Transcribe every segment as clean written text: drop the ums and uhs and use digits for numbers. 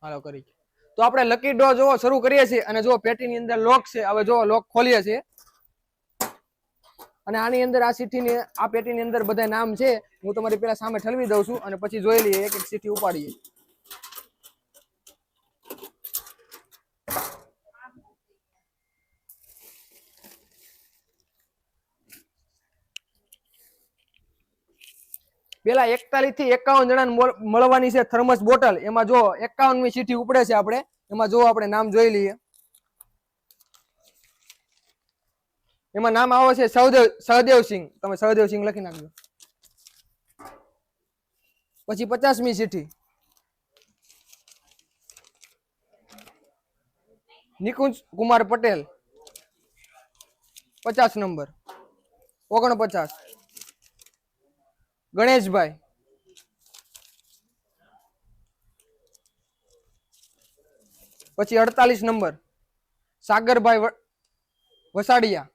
હાલો કરી તો આપણે લકી ડ્રો જો શરૂ કરીએ છીએ અને જો પેટીની અંદર લોક છે હવે જો લોક ખોલીએ છીએ અને આની અંદર આ ચિઠ્ઠીની આ પેટીની અંદર બધા નામ છે હું તમારી પેલા સામે ઠલવી દઉં છું અને પછી જોઈ લઈએ એક એક ચિઠ્ઠી ઉપાડીએ પેલા 41 થી 51 જણાને મળવાની છે થર્મસ બોટલ એમાં જો 51મી ચિઠ્ઠી ઉપડે છે આપણે એમાં જો આપણે નામ જોઈ લઈએ એમાં નામ આવે છે સહદેવસિંહ તમે સહદેવસિંહ લખી નાખજો પછી 50મી ચિઠ્ઠી નિકુંજ કુમાર પટેલ 50 નંબર 49 ગણેશભાઈ પછી 48 નંબર સાગરભાઈ વસાડિયા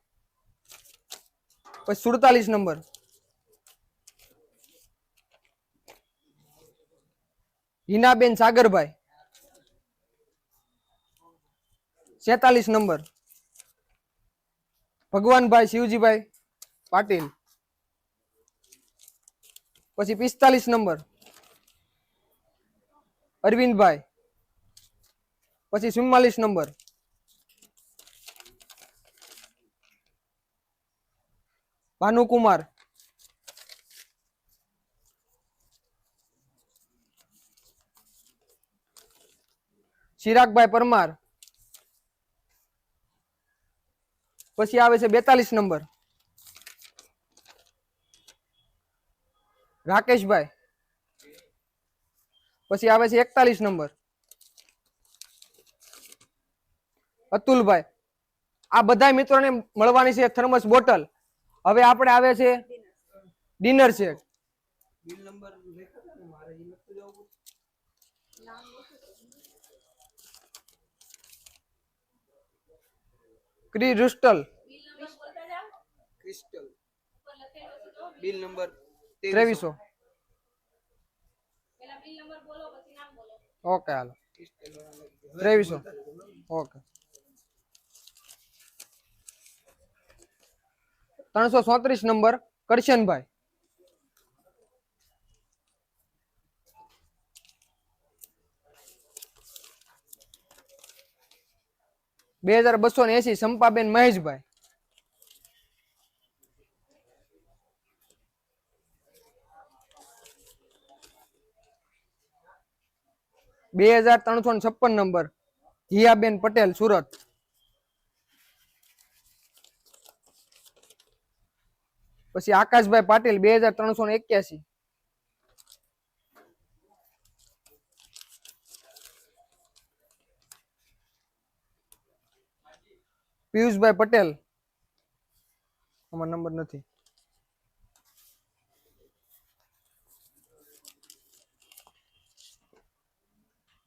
પછી 47 નંબર હિનાબેન સાગરભાઈ 46 નંબર ભગવાનભાઈ શિવજીભાઈ પાટીલ પછી 45 નંબર અરવિંદભાઈ પછી 44 નંબર ભાનુકુમાર ચિરાગભાઈ પરમાર પછી આવે છે 42 નંબર રાકેશભાઈ પછી આવે છે 41 નંબર અતુલભાઈ આ બધા મિત્રોને મળવાની છે થર્મસ બોટલ હવે આપણે આવે છે ડિનર સેટ બિલ નંબર મારે એ લખી દેવું ક્રિસ્ટલ બિલ નંબર 2300 ઓકે હાલો 2300 ઓકે 337 નંબર કરશનભાઈ $2280 સંપાબેન મહેશભાઈ 2356 નંબર હિયાબેન પટેલ સુરત પછી આકાશભાઈ પાટીલ 2381 પિયુષભાઈ પટેલ આમાં નંબર નથી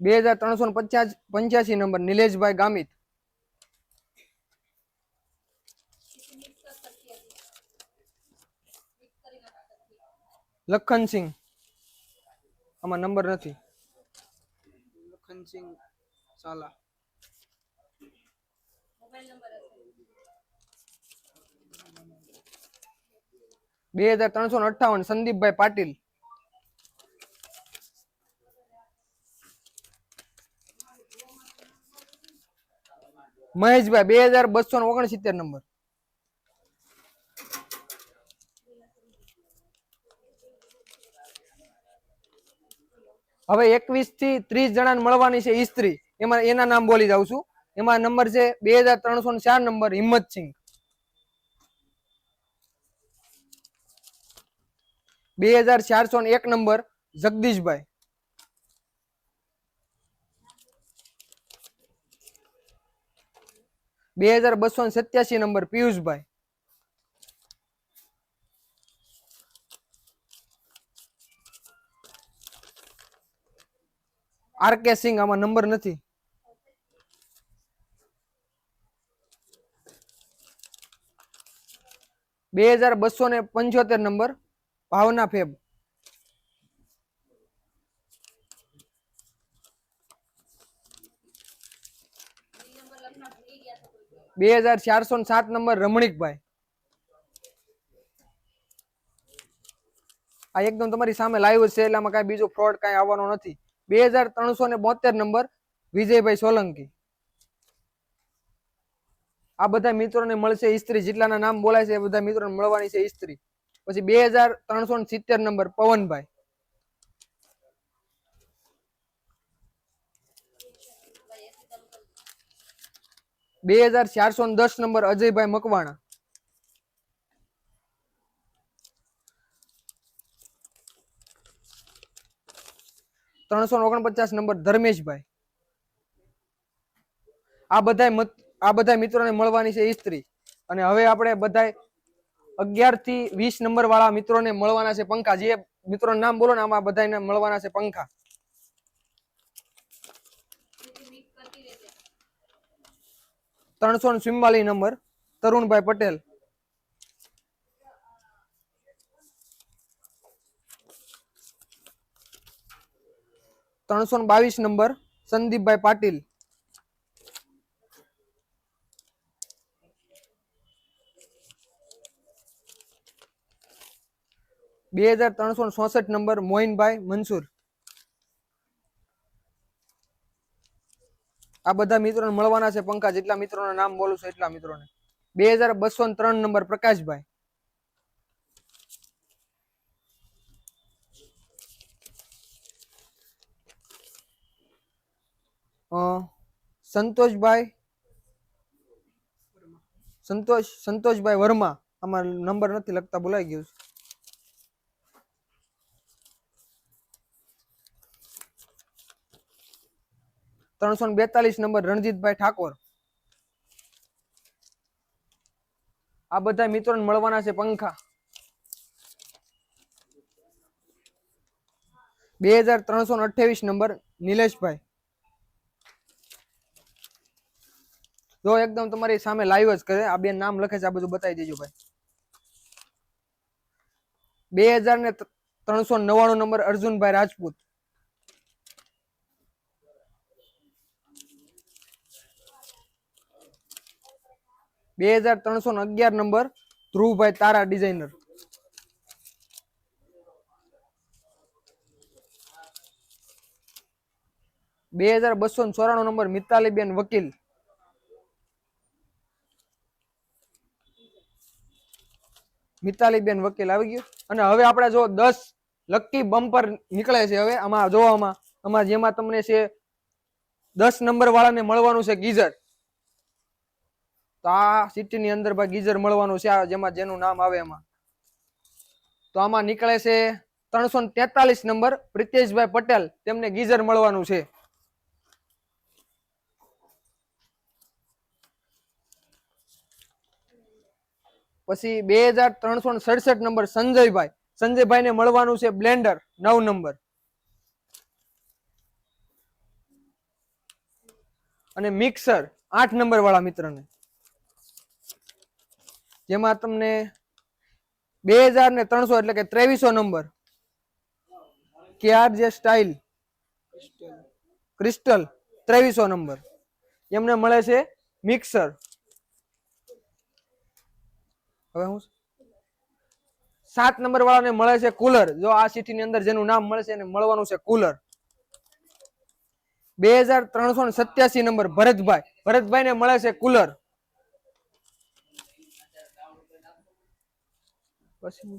2385 નંબર નિલેશભાઈ ગામિત લખનસિંહ આમાં નંબર નથી લખનસિંહ સાલા 2358 સંદીપભાઈ પાટીલ મહેશભાઈ 2269 નંબર હવે 21 થી 30 જણાને મળવાની છે ઈસ્ત્રી એમાં એના નામ બોલી જાઉં છું એમાં નંબર છે 2304 નંબર હિંમતસિંહ 2401 નંબર જગદીશભાઈ 2287 નંબર પિયુષભાઈ આર કે સિંહ આમાં નંબર નથી 2275 નંબર ભાવના ફેબ 2407 નંબર રમણીકભાઈ. આ એકદમ તમારી સામે લાઈવ છે એટલે આમાં કઈ બીજો ફ્રોડ કઈ આવવાનો નથી. 2372 નંબર વિજયભાઈ સોલંકી. આ બધા મિત્રોને મળશે ઇસ્ત્રી. જેટલાના નામ બોલાય છે એ બધા મિત્રોને મળવાની છે ઇસ્ત્રી. પછી 2370 નંબર પવનભાઈ. 2410 નંબર અજયભાઈ મકવાણા. 349 નંબર ધર્મેશભાઈ. આ બધા મિત્રોને મળવાની છે ઇસ્ત્રી. અને હવે આપણે બધા 11 થી 20 નંબર વાળા મિત્રોને મળવાના છે પંખા. જે મિત્રોનું નામ બોલો ને આમાં બધાને મળવાના છે પંખા. 344 નંબર તરુણભાઈ પટેલ. 322 નંબર સંદીપભાઈ પાટીલ. 2364 નંબર મોઇનભાઈ મનસુર. આ બધા મિત્રોને મળવાના છે પંખા. જેટલા મિત્રોના નામ બોલું છું એટલા મિત્રોને. 2203 નંબર પ્રકાશભાઈ. સંતોષભાઈ વર્મા. આમાં નંબર નથી લખતા, ભૂલાઈ ગયું. 342 નંબર રણજીતભાઈ ઠાકોર. આ બધા મિત્રોને મળવાના છે પંખા. 2328 નંબર નિલેશભાઈ. જો એકદમ તમારી સામે લાઈવ જ કરે. આ બે નામ લખે છે, આ બધું બતાવી દેજો ભાઈ. 2399 નંબર અર્જુનભાઈ રાજપૂત. 2311 નંબર ધ્રુવભાઈ તારા ડિઝાઇનર. 2294 નંબર મિતાલીબેન વકીલ. આવી ગયું. અને હવે આપણે જો 10 લકી બમ્પર નીકળે છે હવે આમાં જોવામાં. આમાં જેમાં તમને છે 10 નંબર વાળાને મળવાનું છે ગીઝર. તો આ સિટી ની અંદર ભાઈ ગીઝર મળવાનું છે, જેમાં જેનું નામ આવે એમાં. તો આમાં નીકળે છે 343 નંબર પ્રિતેશભાઈ પટેલ. તેમને ગીઝર મળવાનું છે. પછી 2367 નંબર સંજયભાઈ. સંજયભાઈ ને મળવાનું છે બ્લેન્ડર 9 નંબર. અને મિક્સર 8 નંબર વાળા મિત્રને, જેમાં તમને 2300 એટલે કે 2300 number KRJ style crystal 2300 number એમને મળે છે મિક્સર. હવે હું 7 નંબર વાળાને મળે છે કુલર. જો આ સિટી ની અંદર જેનું નામ મળે છે એને મળવાનું છે કુલર. 2387 નંબર ભરતભાઈ. ભરતભાઈ ને મળે છે કુલર. પછી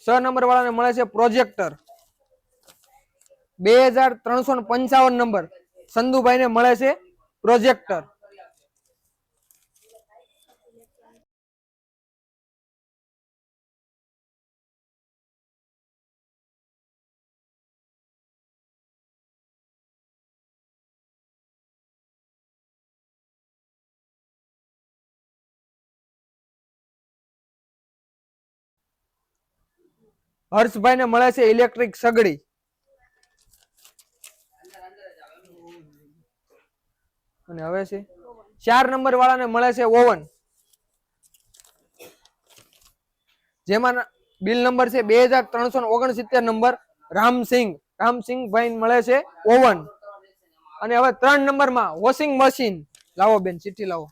6 નંબર વાળાને મળે છે પ્રોજેક્ટર. 2355 નંબર સંધુભાઈ ને મળે છે પ્રોજેક્ટર. હર્ષભાઈ ને મળે છે ઇલેક્ટ્રિક સગડી. અને હવે છે 4 નંબર વાળાને મળે છે ઓવન, જેમાં બિલ નંબર છે 2369 નંબર રામસિંહ. રામસિંહ ભાઈ મળે છે ઓવન. અને હવે 3 નંબરમાં વોશિંગ મશીન. લાવો બેન ચિઠ્ઠી લાવો.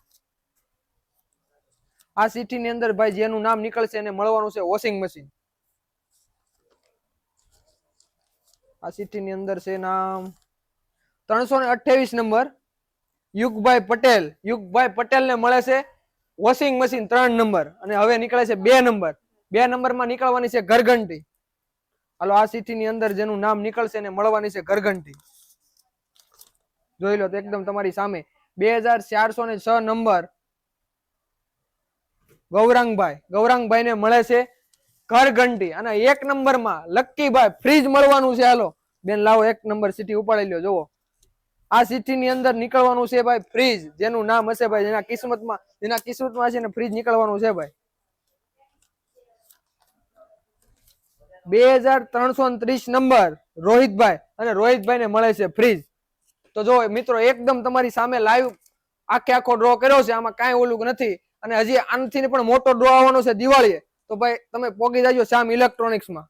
આ ચિઠ્ઠી ની અંદર ભાઈ જેનું નામ નીકળશે એને મળવાનું છે વોશિંગ મશીન. આ ચિઠ્ઠી ની અંદર છે નામ 328 નંબર યુગભાઈ પટેલ. યુગભાઈ પટેલ ને મળે છે વોશિંગ મશીન 3 નંબર. અને હવે નીકળે છે 2 નંબર. 2 નંબરમાં નીકળવાની છે ઘરઘંટી. હાલો આ ચિઠ્ઠી ની અંદર જેનું નામ નીકળશે એને મળવાની છે ઘરઘંટી. જોઈ લો તો એકદમ તમારી સામે 2406 નંબર ગૌરાંગભાઈ ને મળે છે ઘરઘંટી. અને 1 નંબરમાં લક્કીભાઈ ફ્રીજ મળવાનું છે. હાલો બેન લાવો 1 નંબર ચિઠ્ઠી ઉપાડી લ્યો. જુઓ આ ચિઠ્ઠી ની અંદર નીકળવાનું છે ભાઈ ફ્રીજ. જેનું નામ હશે ભાઈ જેના કિસ્મતમાં હશે ને ફ્રીજ નીકળવાનું છે ભાઈ. 2330 નંબર રોહિતભાઈ. અને રોહિતભાઈ ને મળે છે ફ્રીજ. તો જો મિત્રો એકદમ તમારી સામે લાઈવ આખો ડ્રો કર્યો છે. આમાં કાંઈ ઓલું નથી. અને હજી આનાથી પણ મોટો ડ્રો આવવાનો છે દિવાળીએ. તો ભાઈ તમે પોગી જાજો શ્યામ ઇલેક્ટ્રોનિક્સ માં.